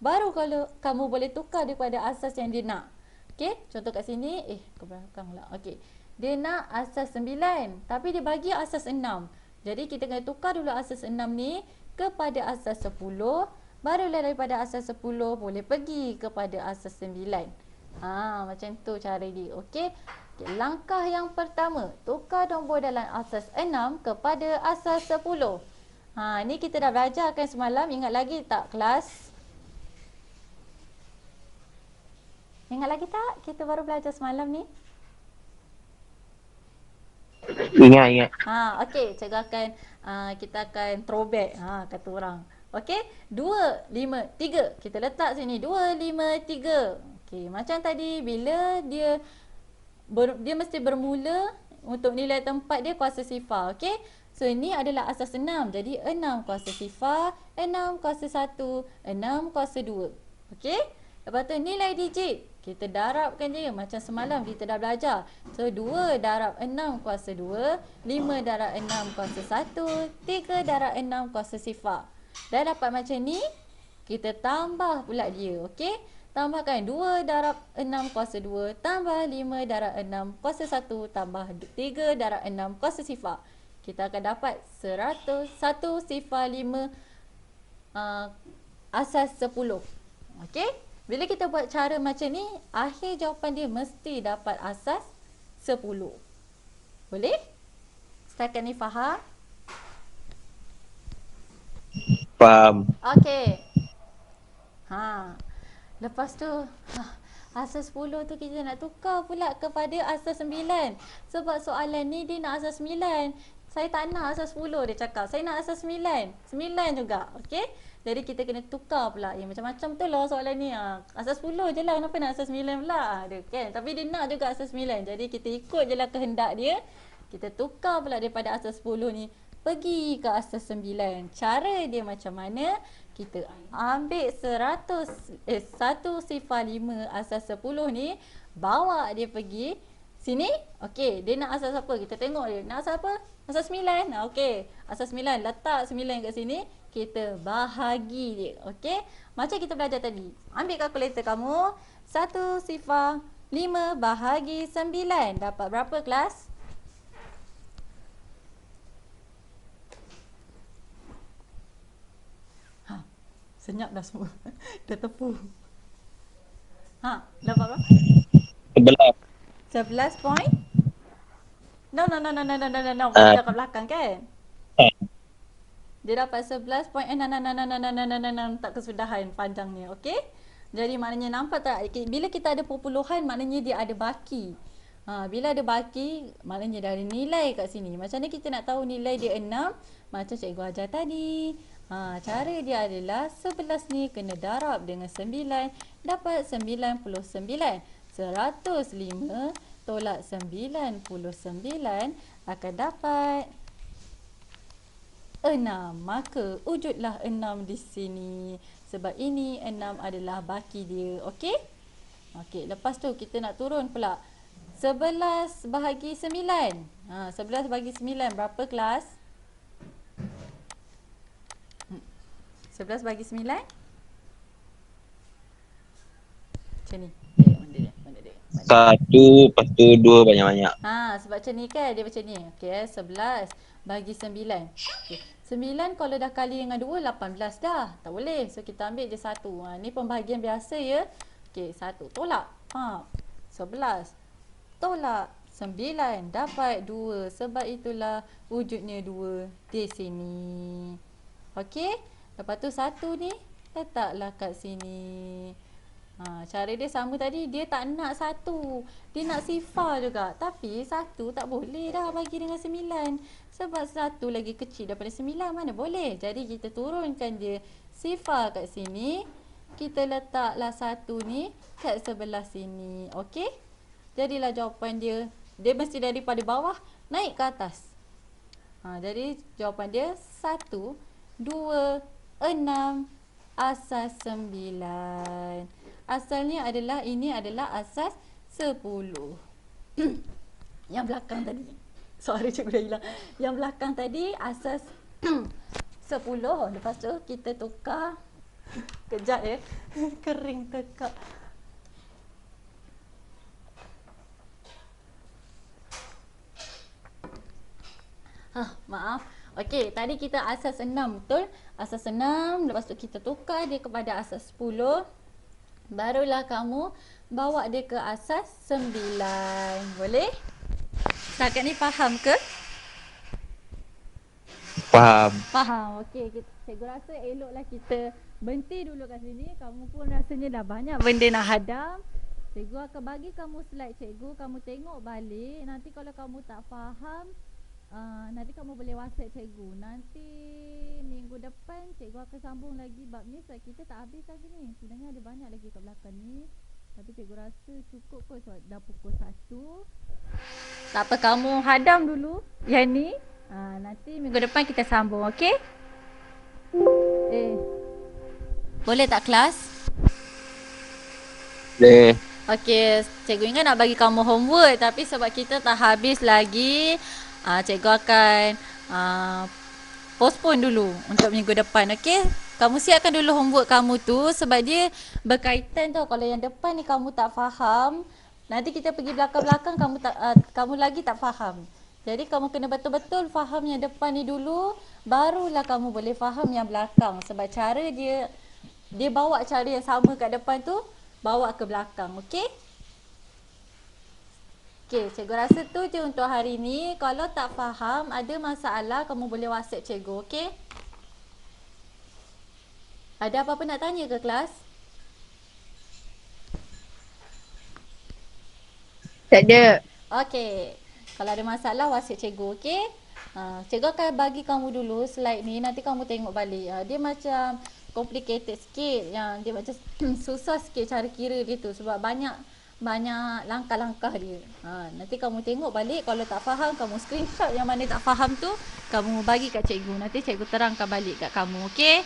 baru kalau kamu boleh tukar daripada asas yang dia nak. Okey? Contoh kat sini, ke belakang pula. Okey. Dia nak asas 9, tapi dia bagi asas 6. Jadi kita kena tukar dulu asas 6 ni kepada asas 10. Barulah daripada asas 10 boleh pergi kepada asas 9. Macam tu cara dia. Okey. Langkah yang pertama, tukar nombor dalam asas 6 kepada asas 10. Ni kita dah belajar kan semalam. Ingat lagi tak kelas? Ingat lagi tak? Kita baru belajar semalam ni. Ingat. Okey, cikgu akan kita akan throwback kata orang. Okey, 2, 5, 3. Kita letak sini 2, 5, 3. Okey, macam tadi bila dia mesti bermula untuk nilai tempat dia kuasa sifar. Okey. So ini adalah asas 6. Jadi 6 kuasa sifar, 6 kuasa 1, 6 kuasa 2. Okey. Lepas tu nilai digit. Kita darabkan dia macam semalam kita dah belajar. So 2 darab 6 kuasa 2, 5 darab 6 kuasa 1, 3 darab 6 kuasa sifar. Dah dapat macam ni, kita tambah pula dia. Okey. Tambahkan 2 darab 6 kuasa 2 tambah 5 darab 6 kuasa 1 tambah 3 darab 6 kuasa sifar. Kita akan dapat 101 sifar 5 asas 10. Okey. Bila kita buat cara macam ni, akhir jawapan dia mesti dapat asas 10. Boleh? Setakat ni faham? Faham. Okey. Lepas tu asas 10 tu kita nak tukar pula kepada asas 9. Sebab soalan ni dia nak asas 9. Saya tak nak asas 10 dia cakap. Saya nak asas 9. 9 juga. Okey? Jadi kita kena tukar pula. Macam-macam tu lah soalan ni. Asas 10 je lah. Kenapa nak asas 9 pula? Dia, kan? Tapi dia nak juga asas 9. Jadi kita ikut je lah kehendak dia. Kita tukar pula daripada asas 10 ni pergi ke asas 9. Cara dia macam mana? Kita ambil 1 sifar 5 asas 10 ni, bawa dia pergi sini. Okey, dia nak asas apa? Kita tengok dia. Nak asas apa? Asas 9. Okey, asas 9. Letak 9 kat sini. Kita bahagi dia. Okey, macam kita belajar tadi. Ambil kalkulator kamu. 1 sifar 5 bahagi 9. Dapat berapa kelas? Senyap dah semua. Dah tepu. Dapat berapa? 11 point? No. Kita kat belakang kan? Dia dapat 11 point. Tak kesudahan panjangnya. Okey? Jadi maknanya nampak tak? Bila kita ada perpuluhan, maknanya dia ada baki. Bila ada baki, maknanya dah ada nilai kat sini. Macam mana kita nak tahu nilai dia 6? Macam cikgu ajar tadi. Cara dia adalah 11 ni kena darab dengan 9, dapat 99. 105 tolak 99 akan dapat 6. Maka wujudlah 6 di sini. Sebab ini 6 adalah baki dia. Okey? Okey, lepas tu kita nak turun pula. 11 bahagi 9. 11 bahagi 9 berapa kelas? 11 bagi 9 macam ni. Mana dia? 1, lepas tu 2 banyak-banyak. Sebab macam ni kan, dia macam ni. Okey, 11 bagi 9. Okey. 9 kalau dah kali dengan 2, 18 dah. Tak boleh. So kita ambil je 1. Ni pembahagian biasa ya. Okey, 1 tolak. 11 tolak 9 dapat 2. Sebab itulah wujudnya 2 di sini. Okey. Lepas tu 1 ni letaklah kat sini. Cara dia sama tadi. Dia tak nak 1. Dia nak sifar juga. Tapi 1 tak boleh dah bagi dengan 9. Sebab 1 lagi kecil daripada 9. Mana boleh. Jadi kita turunkan dia sifar kat sini. Kita letaklah 1 ni kat sebelah sini. Okey. Jadilah jawapan dia. Dia mesti daripada bawah naik ke atas. Jadi jawapan dia 1, 2, 6 asas 9. Asalnya adalah ini adalah asas 10. Yang belakang tadi. Sorry cikgu dah hilang. Yang belakang tadi asas 10. Lepas tu kita tukar. Kejap ya. Kering tekak. Maaf. Okey, tadi kita asas 6 betul? Asas 6, lepas tu kita tukar dia kepada asas 10. Barulah kamu bawa dia ke asas 9. Boleh? Setakat ni faham ke? Faham. Faham. Okey, cikgu rasa eloklah kita berhenti dulu kat sini. Kamu pun rasanya dah banyak benda nak hadam. Cikgu akan bagi kamu slide cikgu, kamu tengok balik. Nanti kalau kamu tak faham, nanti kamu boleh WhatsApp cikgu. Nanti minggu depan cikgu akan sambung lagi bab ni sebab kita tak habis lagi ni. Sebenarnya ada banyak lagi kat belakang ni. Tapi cikgu rasa cukup kot sebab dah pukul 1. Tak apa, kamu hadam dulu yang ni. Nanti minggu depan kita sambung, okey? Boleh tak kelas? Boleh. Okey, cikgu ingat nak bagi kamu homework tapi sebab kita tak habis lagi, cikgu akan postpone dulu untuk minggu depan, okey? Kamu siapkan dulu homework kamu tu sebab dia berkaitan tau. Kalau yang depan ni kamu tak faham, nanti kita pergi belakang-belakang kamu lagi tak faham. Jadi kamu kena betul-betul faham yang depan ni dulu, barulah kamu boleh faham yang belakang. Sebab cara dia bawa cara yang sama kat depan tu, bawa ke belakang, okey? Okey, cikgu rasa tu je untuk hari ni. Kalau tak faham, ada masalah, kamu boleh WhatsApp cikgu, okey? Ada apa-apa nak tanya ke kelas? Tak ada. Okey. Kalau ada masalah, WhatsApp cikgu, okey? Cikgu akan bagi kamu dulu slide ni, nanti kamu tengok balik. Dia macam complicated sikit, yang dia macam susah sikit cara kira dia tu sebab banyak langkah-langkah dia. Nanti kamu tengok balik, kalau tak faham kamu screenshot yang mana tak faham tu, kamu bagi kat cikgu. Nanti cikgu terangkan balik kat kamu, okey?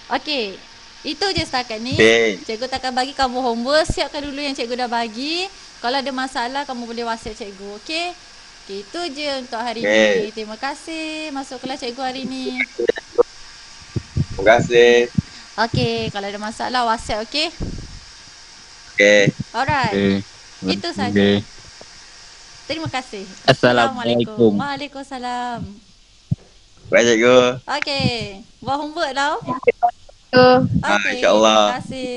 Okey. Itu je setakat ni. Okay. Cikgu takkan bagi kamu homework, siapkan dulu yang cikgu dah bagi. Kalau ada masalah kamu boleh WhatsApp cikgu, okey? Okey, itu je untuk hari ni. Terima kasih masuk kelas cikgu hari ni. Terima kasih. Okey, kalau ada masalah WhatsApp, okey? Okay. Alright. Itu saja. Terima kasih. Assalamualaikum. Waalaikumsalam. Baik cikgu. Okey, buat homework tau. So, Okey, InsyaAllah. terima kasih.